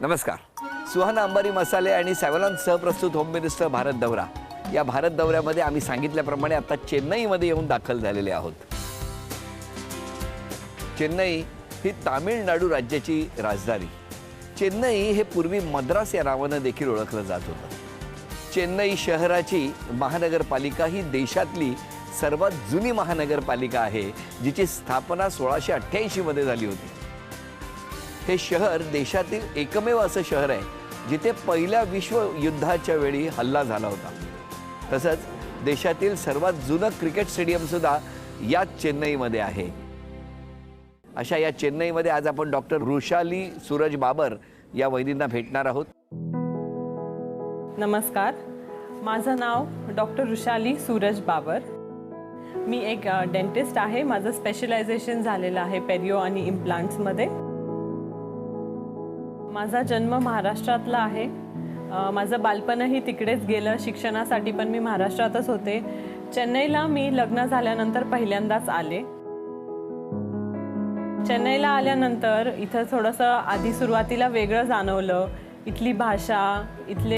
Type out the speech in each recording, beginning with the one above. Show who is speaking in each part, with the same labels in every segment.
Speaker 1: नमस्कार. सुहाना अंबारी मसाले आणि सॅव्हलॉन सहप्रस्तुत होम मिनिस्टर भारत दौरा या भारत दौऱ्यामध्ये आम्ही सांगितल्याप्रमाणे आता चेन्नईमध्ये येऊन दाखल झालेले आहोत. चेन्नई ही तामिळनाडू राज्याची राजधानी. चेन्नई हे पूर्वी मद्रास या नावाने देखील ओळखलं जात होतं. चेन्नई शहराची महानगरपालिका ही देशातली सर्वात जुनी महानगरपालिका आहे, जिची स्थापना 1688 मध्ये झाली होती. हे शहर देशातील एकमेव असं शहर आहे जिथे पहिल्या विश्वयुद्धाच्या वेळी हल्ला झाला होता. तसंच देशातील सर्वात जुनं क्रिकेट स्टेडियम सुद्धा याच चेन्नईमध्ये आहे. अशा या चेन्नईमध्ये आज आपण डॉक्टर रुशाली सूरज बाबर या वैद्यांना भेटणार आहोत.
Speaker 2: नमस्कार, माझं नाव डॉक्टर रुशाली सूरज बाबर. मी एक डेंटिस्ट आहे. माझं स्पेशलायझेशन झालेलं आहे पेरिओ आणि इम्प्लांट्समध्ये. माझा जन्म महाराष्ट्रातला आहे. माझं बालपणही तिकडेच गेलं. शिक्षणासाठी पण मी महाराष्ट्रातच होते. चेन्नईला मी लग्न झाल्यानंतर पहिल्यांदाच आले. चेन्नईला आल्यानंतर इथं थोडंसं आधी सुरुवातीला वेगळं जाणवलं. इथली भाषा, इथले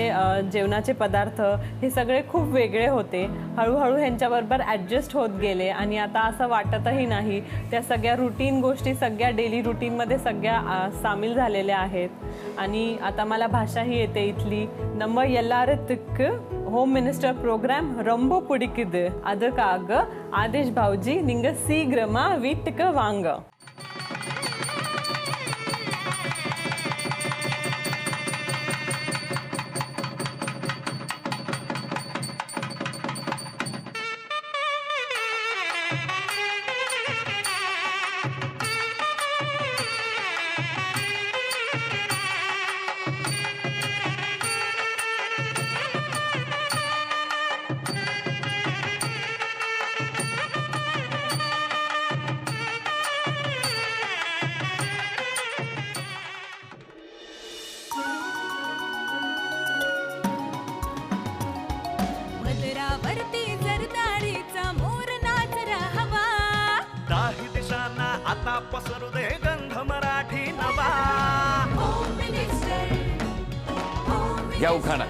Speaker 2: जेवणाचे पदार्थ हे सगळे खूप वेगळे होते. हळूहळू ह्यांच्याबरोबर ॲडजस्ट होत गेले आणि आता असं वाटतही नाही. त्या सगळ्या रुटीन गोष्टी सगळ्या डेली रुटीनमध्ये सगळ्या सामील झालेल्या आहेत. आणि आता मला भाषाही येते इथली. नंबर एल्लारतक होम मिनिस्टर प्रोग्राम रंबो पुडिकिद अदकाग आदेश भाऊजी निंग शीघ्रमा वीटक वांग.
Speaker 3: पसरू दे गंध मराठी नवा.
Speaker 1: या उखाणा.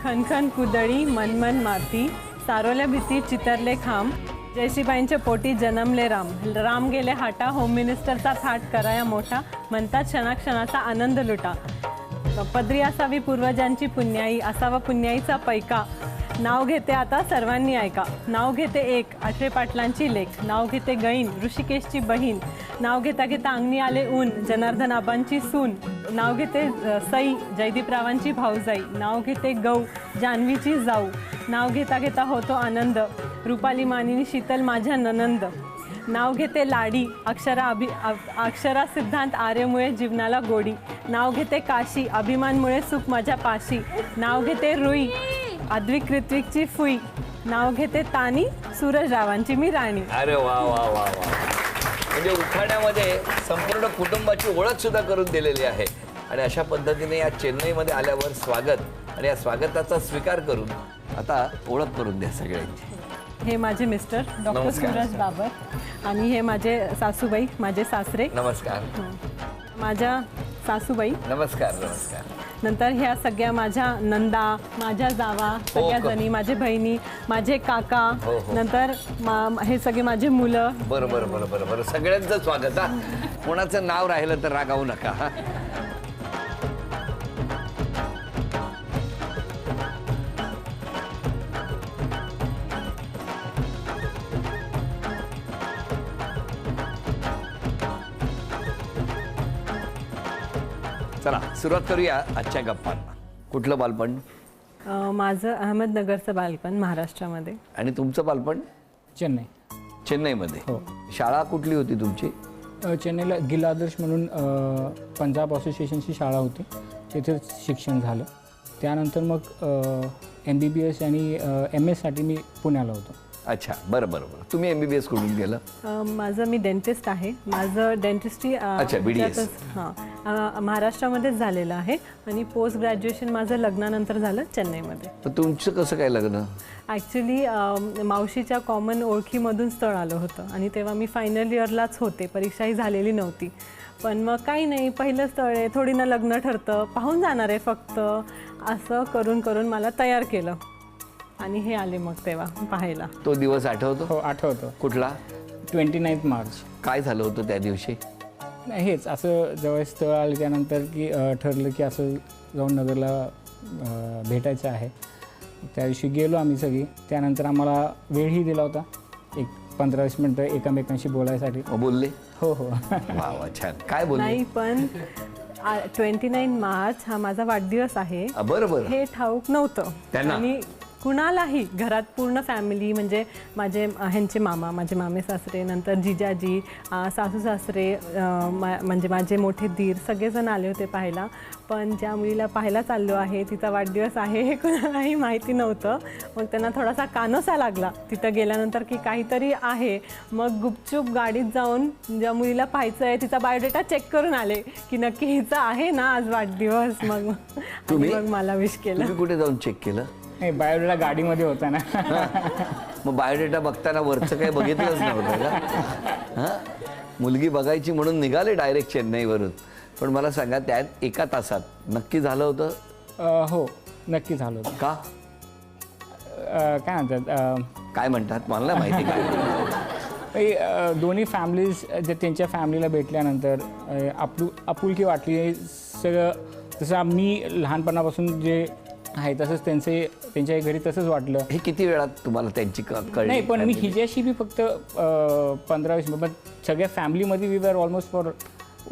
Speaker 2: खनखन कुदळी मनमन माती सारोल्या भीती चितरले खांब जयश्रीबाईंच्या पोटी जन्मले राम. राम गेले हाटा होम मिनिस्टरचा थाट कराया मोठा म्हणतात क्षणाक्षणाचा आनंद लुटा. पदरी असावी पूर्वजांची पुण्याई असावा पुण्याईचा पैका. नाव घेते आता सर्वांनी ऐका. नाव घेते एक आठरे पाटलांची लेख. नाव घेते गैन ऋषिकेशची बहीण. नाव घेता घेता अंगणी आले ऊन जनार्दन आबांची सून. नाव घेते सई जयदीपरावांची भाऊजाई. नाव घेते गौ जान्हवीची जाऊ. नाव घेता घेता होतो आनंद रुपाली मानिनी शीतल माझ्या ननंद. नाव घेते लाडी अक्षरा सिद्धांत आर्यमुळे जीवनाला गोडी. नाव घेते काशी अभिमानमुळे सुख माझ्या पाशी. नाव घेते रुई अद्विकृत्विकची फुई. नाव घेते तानी सूरजरावांची मी राणी.
Speaker 1: अरे वा वा वा वा. म्हणजे उखाण्यामध्ये संपूर्ण कुटुंबाची ओळख सुद्धा करून दिलेली आहे. आणि अशा पद्धतीने या चेन्नईमध्ये आल्यावर स्वागत आणि या स्वागताचा स्वीकार करून आता ओळख करून द्या सगळ्यांची.
Speaker 2: हे माझे मिस्टर डॉक्टर सूरज बाबर आणि हे माझे सासूबाई माझे सासरे.
Speaker 1: नमस्कार.
Speaker 2: माझ्या सासूबाई.
Speaker 1: नमस्कार. नमस्कार.
Speaker 2: नंतर ह्या सगळ्या माझ्या नंदा माझ्या जावा सगळ्या जणी माझे बहिणी माझे काका. नंतर हे सगळे माझे मुलं.
Speaker 1: बरं बरं बरं बरं बरं. सगळ्यांचं स्वागत. हा कोणाचं नाव राहिलं तर रागावू नका. हा चला सुरुवात करूया आजच्या गप्पांना. कुठलं बालपण?
Speaker 2: माझं अहमदनगरचं बालपण महाराष्ट्रामध्ये.
Speaker 1: आणि तुमचं बालपण?
Speaker 4: चेन्नई.
Speaker 1: चेन्नईमध्ये.
Speaker 4: हो.
Speaker 1: शाळा कुठली होती तुमची?
Speaker 4: चेन्नईला गिल आदर्श म्हणून पंजाब असोसिएशनची शाळा होती. तिथेच शिक्षण झालं. त्यानंतर मग MBBS आणि MS साठी मी पुण्याला होतो.
Speaker 1: अच्छा बरं बरं बरं. तुम्ही MBBS कुठून केलं?
Speaker 2: माझं मी डेंटिस्ट आहे. माझं डेंटिस्ट्री
Speaker 1: अच्छा BDS.
Speaker 2: हां महाराष्ट्रामध्येच झालेलं आहे आणि पोस्ट ग्रॅज्युएशन माझं लग्नानंतर झालं चेन्नईमध्ये.
Speaker 1: तर तुमचं कसं काय लग्न?
Speaker 2: ॲक्च्युली मावशीच्या कॉमन ओळखीमधून स्थळ आलं होतं आणि तेव्हा मी फायनल इयरलाच होते. परीक्षाही झालेली नव्हती. पण मग काही नाही, पहिलं स्थळ आहे, थोडी ना लग्न ठरतं, पाहून जाणार आहे फक्त, असं करून करून मला तयार केलं आणि हे आले मग तेव्हा पाहायला.
Speaker 1: तो दिवस आठवतो?
Speaker 4: हो आठवतो.
Speaker 1: कुठला?
Speaker 4: 29 मार्च.
Speaker 1: काय झालं होतं त्या दिवशी?
Speaker 4: नाही हेच असं जवळ स्थळ आलं त्यानंतर की ठरलं की असं जाऊन नगरला भेटायचं आहे. त्या दिवशी गेलो आम्ही सगळी. त्यानंतर आम्हाला वेळही दिला होता एक 15-20 मिनटं एकमेकांशी बोलायसाठी.
Speaker 1: बोलले?
Speaker 4: हो हो.
Speaker 1: वा वा, छान. काय बोलले?
Speaker 2: नाही पण 29 मार्च हा माझा वाढदिवस आहे
Speaker 1: बरं बरं.
Speaker 2: हे ठाऊक नव्हतं
Speaker 1: त्यांना?
Speaker 2: आणि कुणालाही घरात पूर्ण फॅमिली म्हणजे माझे ह्यांचे मामा, माझे मामे सासरे, नंतर जिजाजी, सासू सासरे, म्हणजे माझे मोठे दीर सगळेजण आले होते पाहायला. पण ज्या मुलीला पाहायला चाललो आहे तिचा वाढदिवस आहे हे कुणालाही माहिती नव्हतं. मग त्यांना थोडासा कानोसा लागला तिथं गेल्यानंतर की काहीतरी आहे. मग गुपचूप गाडीत जाऊन ज्या मुलीला पाहायचं आहे तिचा बायोडेटा चेक करून आले की नक्की हिचा आहे ना आज वाढदिवस. मग मग मला विश केलं.
Speaker 1: तुम्ही कुठे जाऊन चेक केलं?
Speaker 4: नाही बायोडेटा गाडीमध्ये होता ना.
Speaker 1: मग बायोडेटा बघताना वरचं काही बघितलंच नव्हतं का? हां, मुलगी बघायची म्हणून निघाले डायरेक्ट चेन्नईवरून. पण मला सांगा त्यात एका तासात नक्की झालं होतं?
Speaker 4: हो नक्की झालं होतं.
Speaker 1: का?
Speaker 4: काय म्हणतात
Speaker 1: काय म्हणतात मला नाही माहिती. काय
Speaker 4: दोन्ही फॅमिलीज जे त्यांच्या फॅमिलीला भेटल्यानंतर आपुलकी वाटली सगळं. जसं मी लहानपणापासून जे आहे तसंच त्यांच्याही घरी तसंच वाटलं.
Speaker 1: हे किती वेळात तुम्हाला त्यांची कळली?
Speaker 4: नाही पण मी हिच्याशी बी फक्त 15-20 मिनिट, पण सगळ्या फॅमिलीमध्ये we were almost for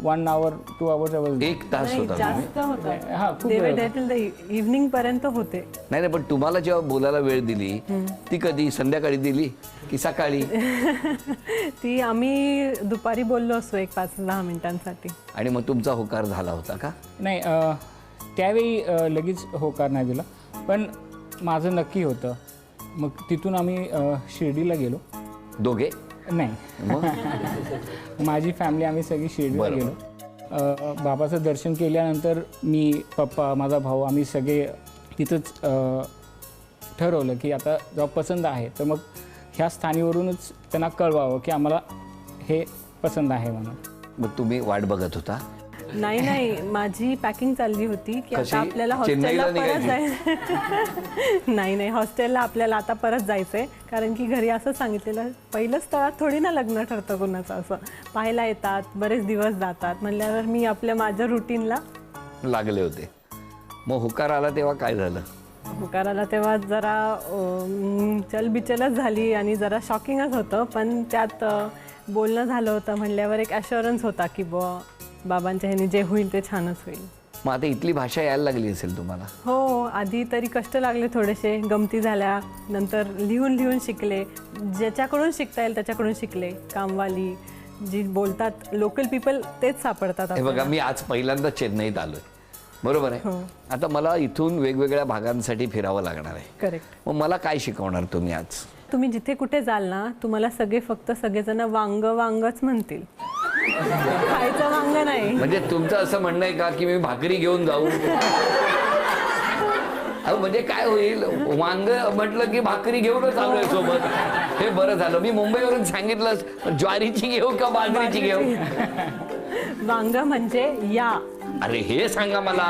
Speaker 4: 1 hour 2 hours.
Speaker 1: एक तास
Speaker 2: नाही,
Speaker 1: होता
Speaker 2: जास्त होतं.
Speaker 4: हां खूप
Speaker 2: इव्हनिंग पर्यंत होते.
Speaker 1: नाही पण तुम्हाला जेव्हा बोलायला वेळ दिली ती कधी? संध्याकाळी दिली की सकाळी?
Speaker 2: ती आम्ही दुपारी बोललो असतो 5-10 मिनिटांसाठी.
Speaker 1: आणि मग तुमचा होकार झाला होता का?
Speaker 4: नाही त्यावेळी लगेच होकार नाही दिला, पण माझं नक्की होतं. मग तिथून आम्ही शिर्डीला गेलो.
Speaker 1: दोघे?
Speaker 4: नाही
Speaker 1: मग
Speaker 4: माझी फॅमिली आम्ही सगळी शिर्डीला गेलो. बाबाचं दर्शन केल्यानंतर मी, पप्पा, माझा भाऊ आम्ही सगळे तिथंच ठरवलं की आता जेव्हा पसंत आहे तर मग ह्या स्थानीवरूनच त्यांना कळवावं की आम्हाला हे पसंत आहे म्हणून.
Speaker 1: मग तुम्ही वाट बघत होता?
Speaker 2: नाही माझी पॅकिंग चालली होती की
Speaker 1: कशी?
Speaker 2: आता आपल्याला हॉस्टेलला
Speaker 1: चेन्नईला
Speaker 2: परत
Speaker 1: निघायची?
Speaker 2: जायचं. नाही हॉस्टेलला आपल्याला आता परत जायचंय. कारण की घरी असं सांगितलेलं पहिलं स्थळात थोडी ना लग्न ठरतं कोणाचं. असं पाहायला येतात, बरेच दिवस जातात म्हणल्यावर मी माझ्या रुटीनला
Speaker 1: लागले होते. मग होकार आला तेव्हा काय झालं?
Speaker 2: होकार आला तेव्हा जरा चलबिचलच झाली आणि जरा शॉकिंगच होतं. पण त्यात बोलणं झालं होतं म्हणल्यावर एक ॲश्युरन्स होता की बाबांच्या ह्याने जे होईल ते छानच होईल.
Speaker 1: मग आता इथली भाषा यायला लागली असेल तुम्हाला?
Speaker 2: हो आधी तरी कष्ट लागले थोडेसे, गमती झाल्या, नंतर लिहून शिकले. ज्याच्याकडून शिकता येईल त्याच्याकडून शिकले. कामवाली जी बोलतात लोकल पीपल तेच सापडतात.
Speaker 1: हे बघा मी आज पहिल्यांदा चेन्नईत आलोय, बरोबर आहे. आता मला इथून वेगवेगळ्या भागांसाठी फिरावं लागणार आहे.
Speaker 2: करेक्ट.
Speaker 1: मग मला काय शिकवणार तुम्ही आज?
Speaker 2: तुम्ही जिथे कुठे जाल ना तुम्हाला सगळेजण वांगच म्हणतील. खायचं वांग नाही.
Speaker 1: म्हणजे तुमचं असं म्हणणं आहे का की मी भाकरी घेऊन जाऊ? अहो म्हणजे काय होईल, वांग म्हटलं की भाकरी घेऊनच आलोय सोबत. हे बरं झालं मी मुंबईवरून सांगितलं ज्वारीची घेऊ का बाजरीची घेऊ?
Speaker 2: वांग म्हणजे या.
Speaker 1: अरे हे सांगा मला.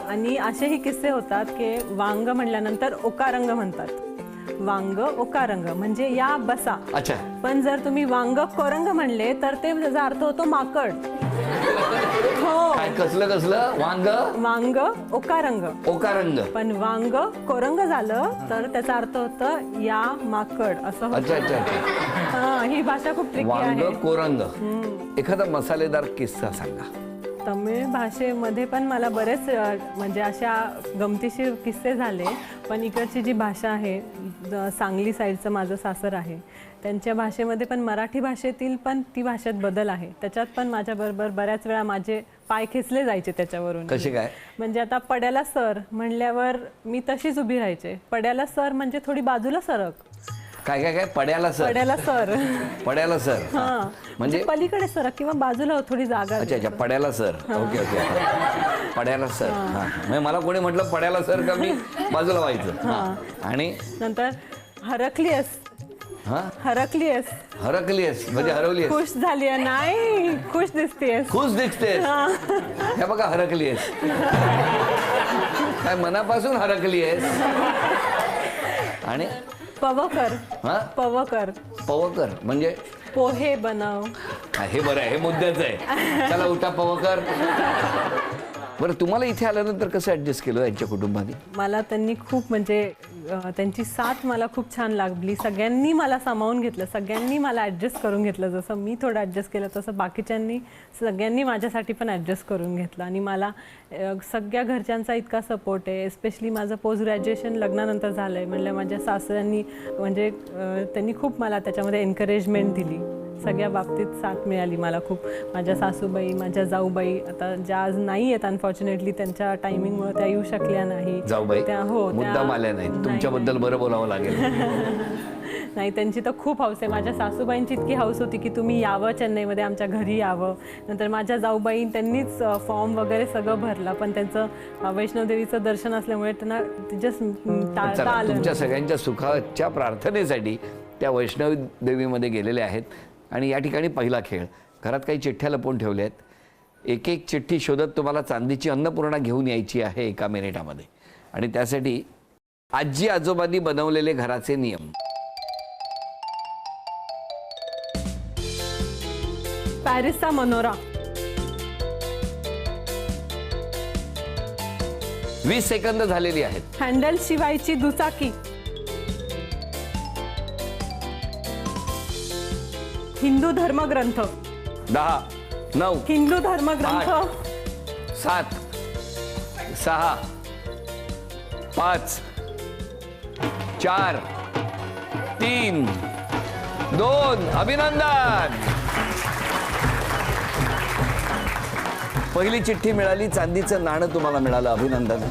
Speaker 2: आणि असेही किस्से होतात की वांग म्हणल्यानंतर ओकारंग म्हणतात. वांग ओकारंग म्हणजे या बसा.
Speaker 1: अच्छा.
Speaker 2: पण जर तुम्ही वांग कोरंग म्हणले तर ते त्याचा अर्थ होतो माकड. हो.
Speaker 1: काय कसलं
Speaker 2: वांग ओकारंग.
Speaker 1: ओकारंग.
Speaker 2: पण वांग कोरंग झालं तर त्याचा अर्थ होतं या माकड असं.
Speaker 1: अच्छा अच्छा.
Speaker 2: हा ही भाषा खूप ट्रिकी आहे.
Speaker 1: वांग कोरंग. एखादा मसालेदार किस्सा सांगा.
Speaker 2: तमिळ भाषेमध्ये पण मला बरेच म्हणजे अशा गमतीशीर किस्से झाले. पण इकडची जी भाषा आहे, सांगली साईडचं माझं सासर आहे, त्यांच्या भाषेमध्ये पण मराठी भाषेतील पण ती भाषेत बदल आहे. त्याच्यात पण माझ्याबरोबर बऱ्याच वेळा माझे पाय खेचले जायचे त्याच्यावरून.
Speaker 1: कसे काय?
Speaker 2: म्हणजे आता पड्याला सर म्हणल्यावर मी तशीच उभी राहायचे. पड्याला सर म्हणजे थोडी बाजूला सरक.
Speaker 1: काय काय काय? पड्याला सर. पड्याला सर.
Speaker 2: हा म्हणजे पलीकडे सरक किंवा बाजूला थोडी जागा.
Speaker 1: अच्छा अच्छा पड्याला सर. ओके पड्याला सर. हा मला कोणी म्हटलं पड्याला सर का मी बाजूला व्हायचं. आणि
Speaker 2: नंतर हरकलीस
Speaker 1: हा
Speaker 2: हरकलीयस.
Speaker 1: हरकलीयस म्हणजे हरवलीयस.
Speaker 2: खुश झाली नाही, खुश दिसतेस.
Speaker 1: खुश दिसतेस. हे बघा हरकलीयस. काय मनापासून हरकलीयस. आणि
Speaker 2: पवकर.
Speaker 1: हा
Speaker 2: पवकर.
Speaker 1: पवकर म्हणजे
Speaker 2: पोहे बनव.
Speaker 1: हे बरं आहे, हे मुद्द्याचं आहे. चला उठा पवकर. बरं तुम्हाला इथे आल्यानंतर कसं ऍडजस्ट केलं यांच्या कुटुंबाने?
Speaker 2: मला त्यांनी खूप म्हणजे त्यांची साथ मला खूप छान लागली. सगळ्यांनी मला सामावून घेतलं, सगळ्यांनी मला ॲडजस्ट करून घेतलं. जसं मी थोडं ॲडजस्ट केलं तसं बाकीच्यांनी सगळ्यांनी माझ्यासाठी पण ॲडजस्ट करून घेतलं. आणि मला सगळ्या घरच्यांचा इतका सपोर्ट आहे. एस्पेशली माझं पोस्ट ग्रॅज्युएशन लग्नानंतर झालं आहे म्हणलं माझ्या सासऱ्यांनी म्हणजे त्यांनी खूप मला त्याच्यामध्ये एनकरेजमेंट दिली. सगळ्या बाबतीत साथ मिळाली मला खूप. माझ्या सासूबाई, माझ्या जाऊबाई आता ज्या आज नाही आहेत अनफॉर्च्युनेटली, त्यांच्या टायमिंगमुळे त्या येऊ शकल्या नाही.
Speaker 1: जाऊबाई
Speaker 2: त्या हो
Speaker 1: मुद्दाम आल्या नाही. तुमच्याबद्दल बरं बोलावं लागेल.
Speaker 2: नाही त्यांची तर खूप हौस आहे. माझ्या सासूबाईंची इतकी हौस होती की तुम्ही यावं चेन्नईमध्ये, आमच्या घरी यावं. नंतर माझ्या जाऊबाई त्यांनीच फॉर्म वगैरे सगळं भरला, पण त्यांचं वैष्णोदेवीचं दर्शन असल्यामुळे त्यांना जस्ट टाळता आलं.
Speaker 1: तुमच्या सगळ्यांच्या सुखाच्या प्रार्थनेसाठी त्या वैष्णवी देवीमध्ये गेलेले आहेत. आणि या ठिकाणी पहिला खेळ. घरात काही चिठ्ठ्या लपवून ठेवल्या आहेत. एक एक चिठ्ठी शोधत तुम्हाला चांदीची अन्नपूर्णा घेऊन यायची आहे 1 मिनिटामध्ये. आणि त्यासाठी आजी आजोबांनी बनवलेले घराचे नियम.
Speaker 2: पॅरिसचा मनोरा.
Speaker 1: 20 सेकंद झालेली आहेत.
Speaker 2: हँडल शिवायची दुचाकी. हिंदू धर्मग्रंथ.
Speaker 1: 10 9
Speaker 2: हिंदू धर्मग्रंथ.
Speaker 1: 7 6 5 4 3 2 अभिनंदन. पहिली चिठ्ठी मिळाली, चांदीचं नाणं तुम्हाला मिळालं, अभिनंदन.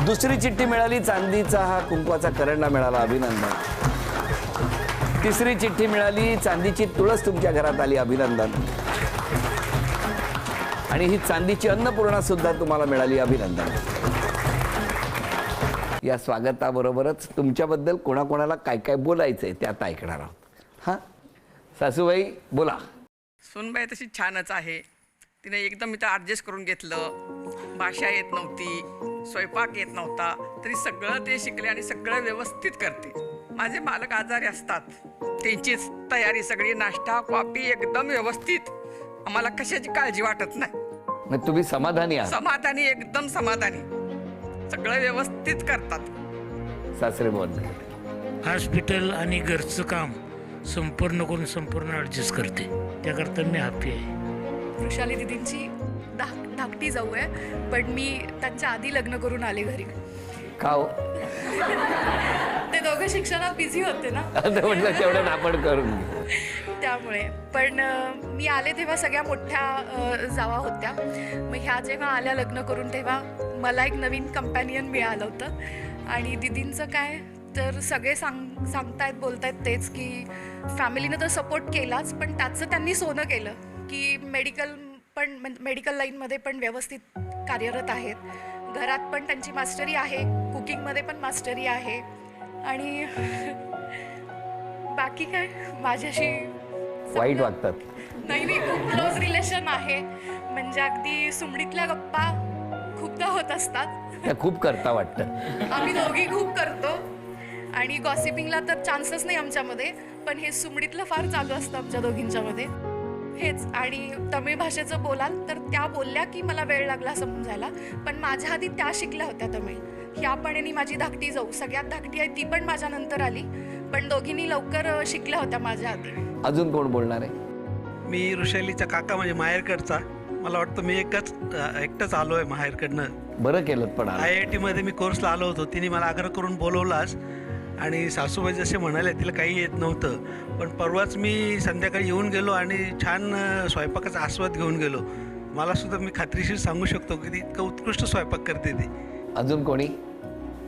Speaker 1: दुसरी चिठ्ठी मिळाली, चांदीचा हा कुंकवाचा करंडा मिळाला, अभिनंदन. तिसरी चिठ्ठी मिळाली, चांदीची तुळस तुमच्या घरात आली, अभिनंदन. आणि ही चांदीची अन्नपूर्णा सुद्धा तुम्हाला मिळाली, अभिनंदन. या स्वागताबरोबरच तुमच्याबद्दल कोणाकोणाला काय काय बोलायचंय ते आता ऐकणार आहोत. हा सासूबाई बोला.
Speaker 5: सूनबाई तशी छानच आहे. तिने एकदम इथं ॲडजस्ट करून घेतलं. भाषा येत नव्हती, स्वयंपाक येत नव्हता, तरी सगळं ते शिकले आणि सगळं व्यवस्थित करते. माझे मालक आजारी असतात, त्यांचीच तयारी सगळी, नाश्ता कॉफी एकदम व्यवस्थित. आम्हाला कशाची काळजी वाटत नाही.
Speaker 1: मग तुम्ही समाधानी आहात?
Speaker 5: समाधानी, एकदम समाधानी. सगळं व्यवस्थित करतात.
Speaker 1: सासरे बोल.
Speaker 6: हॉस्पिटल आणि घरचं काम संपूर्ण करून संपूर्ण ॲडजस्ट करते, त्याकरता मी हॅपी आहे.
Speaker 7: वृषाली दिदींची धाकटी जाऊ आहे, पण मी त्यांच्या आधी लग्न करून आले घरी.
Speaker 1: का हो?
Speaker 7: ते दोघं शिक्षणात बिझी होते ना,
Speaker 1: म्हटलं तेवढं आपण करून
Speaker 7: त्यामुळे. पण मी आले तेव्हा सगळ्या मोठ्या जावा होत्या. मग ह्या जेव्हा आल्या लग्न करून तेव्हा मला एक नवीन कंपॅनियन मिळालं होतं. आणि दिदींचं काय तर सगळे सांगतायत बोलतायत तेच की फॅमिलीनं तर सपोर्ट केलाच, पण त्याचं त्यांनी सोनं केलं की मेडिकल लाईनमध्ये पण व्यवस्थित कार्यरत आहेत. घरात पण त्यांची मास्टरी आहे, कुकिंगमध्ये पण मास्टरी आहे. आणि बाकी काय माझ्याशी
Speaker 1: वाईट वागतात?
Speaker 7: नाही, खूप क्लोज रिलेशन आहे. म्हणजे अगदी सुमडीतल्या गप्पा खूपदा होत असतात.
Speaker 1: त्या खूप करता वाटतं.
Speaker 7: आम्ही दोघी खूप करतो. आणि गॉसिपिंगला तर चान्सच नाही आमच्यामध्ये, पण हे सुमडीतलं फार चालू असतं आमच्या दोघींच्यामध्ये. हेच. आणि तमिळ भाषेचं बोलाल तर त्या बोलल्या की मला वेळ लागला समजायला, पण माझ्या आधी त्या शिकल्या होत्या तमिळ. ह्या पण आणि माझी धाकटी जाऊ सगळ्यात धाकटी आहे, ती पण माझ्या नंतर आली, पण दोघींनी लवकर शिकल्या होत्या माझ्या आधी.
Speaker 1: अजून कोण बोलणार आहे?
Speaker 8: मी ऋषालीचा काका, म्हणजे माहेरकडचा. मला वाटतं मी एकटाच आलो आहे माहेरकडनं.
Speaker 1: बरं केलं. पण
Speaker 8: IIT मध्ये मी कोर्सला आलो होतो, तिने मला आग्रह करून बोलवलाच. आणि सासूबाई जसे म्हणाले तिला काही येत नव्हतं, पण परवाच मी संध्याकाळी येऊन गेलो आणि छान स्वयंपाकाचा आस्वाद घेऊन गेलो. मला सुद्धा मी खात्रीशीर सांगू शकतो की ती इतकं उत्कृष्ट स्वयंपाक करते ती.
Speaker 1: अजून कोणी?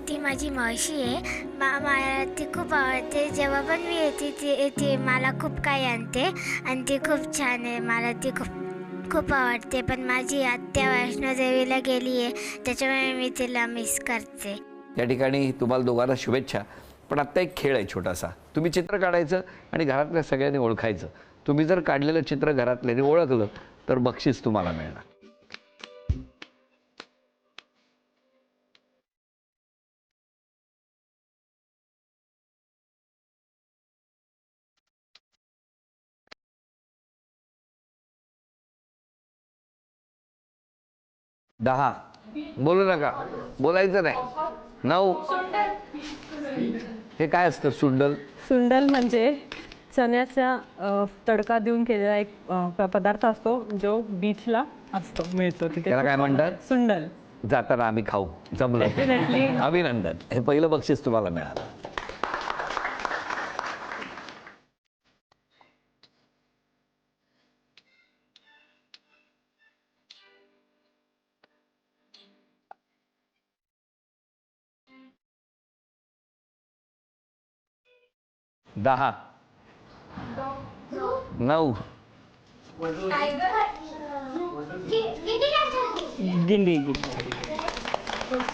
Speaker 9: ती माझी मावशी आहे. मला ती खूप आवडते. जेव्हा पण मी येते ती मला खूप काही आणते आणि ती खूप छान आहे. मला ती खूप आवडते. पण माझी आत्या वैष्णोदेवीला गेली आहे, त्याच्यामुळे मी तिला मिस करते.
Speaker 1: या ठिकाणी तुम्हाला दोघांना शुभेच्छा. पण आत्ता एक खेळ आहे छोटासा. तुम्ही चित्र काढायचं आणि घरातल्या सगळ्यांनी ओळखायचं. तुम्ही जर काढलेलं चित्र घरातल्याने ओळखलं तर बक्षीस तुम्हाला मिळणार. दहा. बोलू नका, बोलायचं नाही. 9. हे काय असतं सुंडल?
Speaker 2: सुंडल म्हणजे चण्याचा तडका देऊन केलेला एक पदार्थ असतो जो बीचला असतो, मिळतो तिथे.
Speaker 1: त्याला काय म्हणतात?
Speaker 2: सुंडल.
Speaker 1: जाताना आम्ही खाऊ. जमलं.
Speaker 2: Definitely.
Speaker 1: अभिनंदन. हे पहिलं बक्षीस तुम्हाला मिळालं. दहा. 9.
Speaker 4: गिंडी.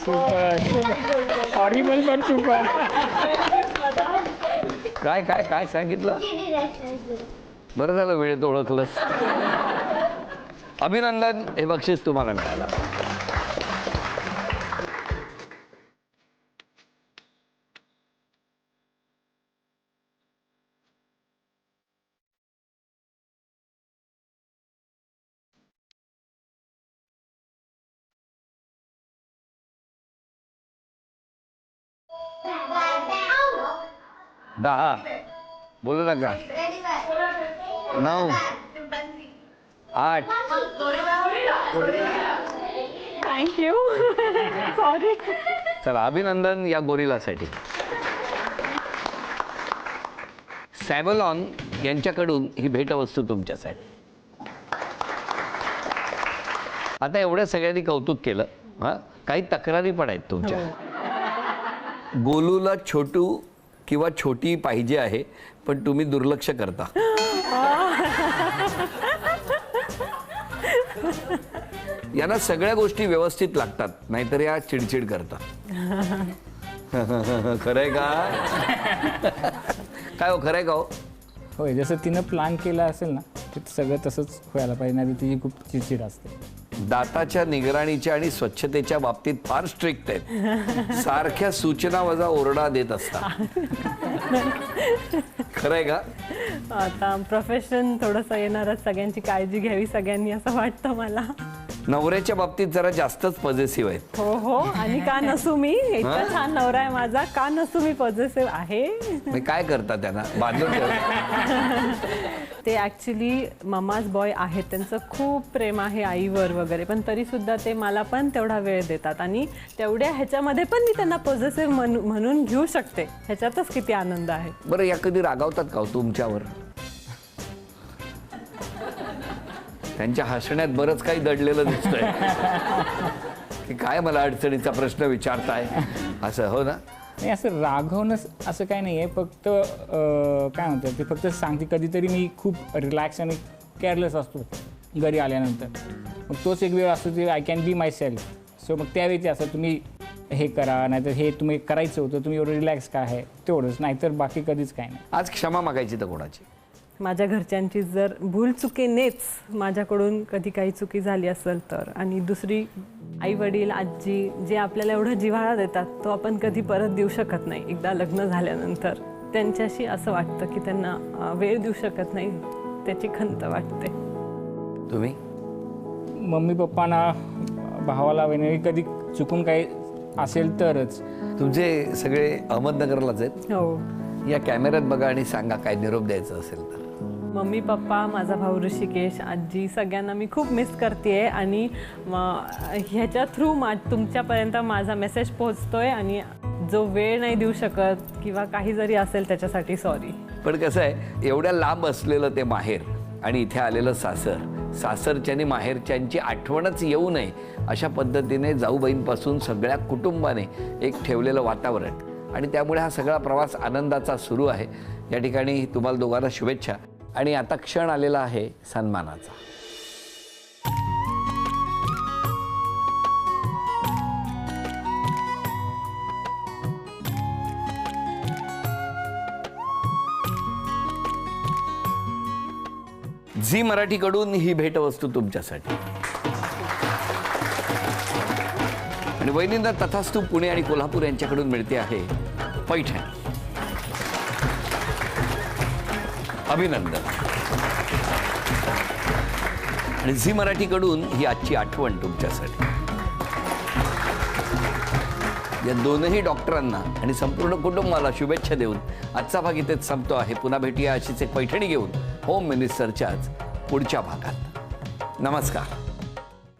Speaker 4: सुपर. हॉरिबल पण सुपर.
Speaker 1: काय काय काय सांगितलं? बरं झालं वेळेत ओळखलंस. अभिनंदन. हे बक्षीस तुम्हाला मिळालं. दहा. बोलू नका. 9. 8.
Speaker 2: थँक्यू. सॉरी.
Speaker 1: चला अभिनंदन या गोरिलासाठी. सॅव्हलॉन यांच्याकडून ही भेटवस्तू तुमच्यासाठी. आता एवढ्या सगळ्यांनी कौतुक केलं. हां, काही तक्रारी पण आहेत तुमच्या. गोलूला छोटू किंवा छोटी पाहिजे आहे पण तुम्ही दुर्लक्ष करता. यांना सगळ्या गोष्टी व्यवस्थित लागतात, नाहीतर या चिडचिड करतात. खरंय का? काय हो, खरंय का हो?
Speaker 4: होय, जसं तिनं प्लॅन केला असेल ना ते सगळं तसंच व्हायला पाहिजे, नाही तिची खूप चिडचिड असते.
Speaker 1: दाताच्या निगराणीच्या आणि स्वच्छतेच्या बाबतीत फार स्ट्रिक्ट आहेत. सारख्या सूचना वजा ओरडा देत असतात. खरंय का?
Speaker 2: आता प्रोफेशन थोडंसं येणारच, सगळ्यांची काळजी घ्यावी सगळ्यांनी असं वाटतं मला.
Speaker 1: नवऱ्याच्या बाबतीत जरा जास्तच पॉझिटिव्ह आहेत.
Speaker 2: हो हो, आणि का नसू मी? इतका छान नवरा आहे माझा, का नसू मी पॉझिटिव्ह आहे?
Speaker 1: काय करता त्यांना बांधून ठेवतात?
Speaker 2: ते ॲक्च्युली ममाज बॉय आहेत, त्यांचं खूप प्रेम आहे आईवर वगैरे, पण तरीसुद्धा ते मला पण तेवढा वेळ देतात आणि तेवढ्या ह्याच्यामध्ये पण मी त्यांना पॉझिटिव्ह म्हणून घेऊ शकते. ह्याच्यातच किती आनंद आहे.
Speaker 1: बरं, या कधी रागावतात का हो तुमच्यावर? त्यांच्या हसण्यात बरंच काही दडलेलं दिसतंय की काय मला अडचणीचा प्रश्न विचारताय असं, हो ना?
Speaker 4: नाही, असं रागवणं असं काही नाही आहे. फक्त काय म्हणतात ते फक्त सांगते. कधीतरी मी खूप रिलॅक्स आणि केअरलेस असतो घरी आल्यानंतर. मग तोच एक वेळ असतो की I can be my self. So मग त्यावेळी ते असं तुम्ही हे करा, नाहीतर हे तुम्ही करायचं होतं, तुम्ही एवढं रिलॅक्स का आहे तेवढंच, नाहीतर बाकी कधीच काय नाही.
Speaker 1: आज क्षमा मागायची तर कोणाची?
Speaker 2: माझ्या घरच्यांची जर भूल चुकीनेच माझ्याकडून कधी काही चुकी झाली असेल तर. आणि दुसरी, आई वडील आजी जे आपल्याला एवढं जिव्हाळा देतात तो आपण कधी परत देऊ शकत नाही. एकदा लग्न झाल्यानंतर त्यांच्याशी असं वाटतं की त्यांना वेळ देऊ शकत नाही, त्याची खंत वाटते.
Speaker 1: तुम्ही?
Speaker 4: मम्मी पप्पांना, भावाला, वहिनी कधी चुकून काही असेल तरच.
Speaker 1: तुमचे सगळे अहमदनगरलाच आहेत?
Speaker 2: हो.
Speaker 1: या कॅमेऱ्यात बघा आणि सांगा काय निरोप द्यायचा असेल तर.
Speaker 2: मम्मी पप्पा, माझा भाऊ ऋषिकेश, आजी, सगळ्यांना मी खूप मिस करते आणि ह्याच्या थ्रू तुमच्यापर्यंत माझा मेसेज पोहोचतोय आणि जो वेळ नाही देऊ शकत किंवा काही जरी असेल त्याच्यासाठी सॉरी.
Speaker 1: पण कसं आहे, एवढ्या लांब असलेलं ते माहेर आणि इथे आलेलं सासर, सासरच्यानी माहेरच्यांची आठवणच येऊ नये अशा पद्धतीने जाऊबाईंपासून सगळ्या कुटुंबाने एक ठेवलेलं वातावरण, आणि त्यामुळे हा सगळा प्रवास आनंदाचा सुरू आहे. या ठिकाणी तुम्हाला दोघांना शुभेच्छा. आणि आता क्षण आलेला आहे सन्मानाचा. झी मराठीकडून ही भेटवस्तू तुमच्यासाठी. आणि वैनिंदा तथास्तू पुणे आणि कोल्हापूर यांच्याकडून मिळते आहे पैठणी. अभिनंदन. आणि झी मराठीकडून ही आजची आठवण तुमच्यासाठी. या दोनही डॉक्टरांना आणि संपूर्ण कुटुंबाला शुभेच्छा देऊन आजचा भाग इथेच संपतो आहे. पुन्हा भेटूया अशीच एक पैठणी घेऊन होम मिनिस्टरच्याच पुढच्या भागात. नमस्कार.